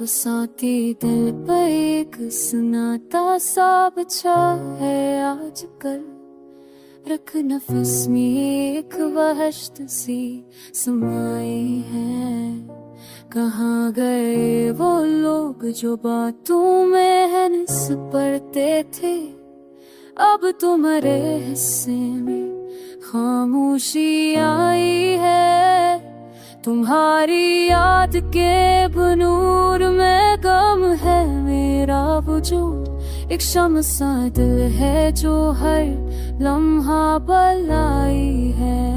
बसाती दिल पर एक सुनाता सा बचा है आजकल। रख नफस में एक वहशत सी समाई है। कहाँ गए वो लोग जो बातों में हंस पड़ते थे। अब तुम्हारे हिस्से में खामोशी आई है। तुम्हारी याद के बनूर में गम है मेरा वजूद। एक शम्स सा दिल है जो हर लम्हा बलाई है।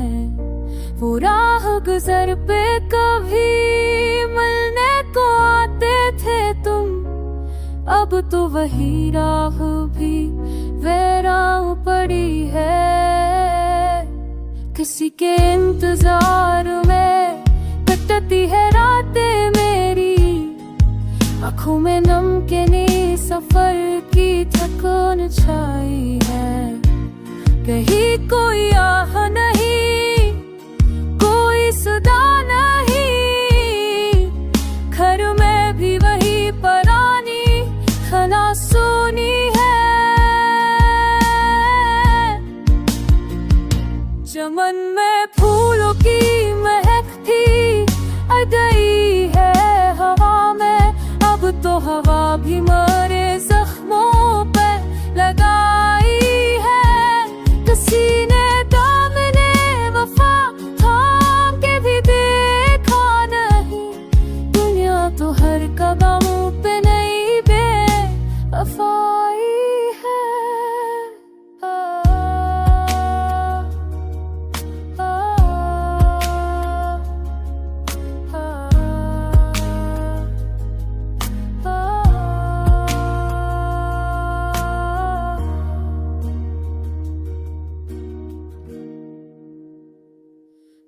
वो राह गुजर पे कभी मिलने को आते थे तुम। अब तो वही राह भी वीरान पड़ी है। किसी के इंतजार में कटती है रातें मेरी। आँखों में नमकीनी सफर की थकान छाई है। कहीं कोई आह नहीं, कोई सदा नहीं। घर में भी वही पुरानी खाना सुनी है। चमन में फूलों की महक थी गई है हवा में। अब तो हवा भी मरे जख्मों पे लगाई है। किसी ने दामने वफा थाम के भी देखा नहीं। दुनिया तो हर कदम पे नई बेवफाई है।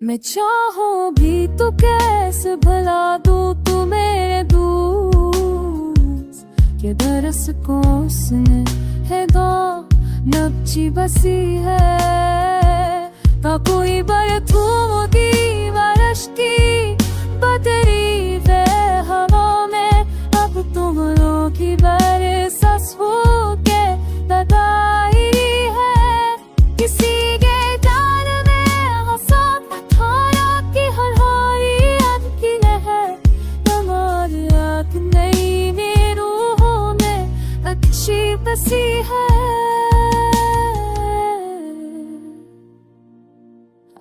मैं चाहूं भी तो कैसे भुला दूं तू मेरे दोस्त। ये दरस कोसने है दो नब्जी बसी है। ना कोई बरतूं की बारिश की बदरी वे हवा में। अब तुम लोग की बरसात हो के लगाई है। किसी के जान में हंसा थारा की हरहारी याद की लहर। हमारी याद नई में रूहों में अच्छी बसी है।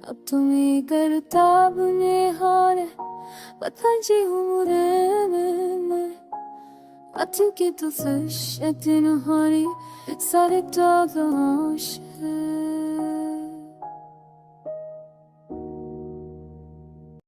अब तुम्हें करता बुने हार पता जी umure में। Atinki tu sesh etin hari sare todo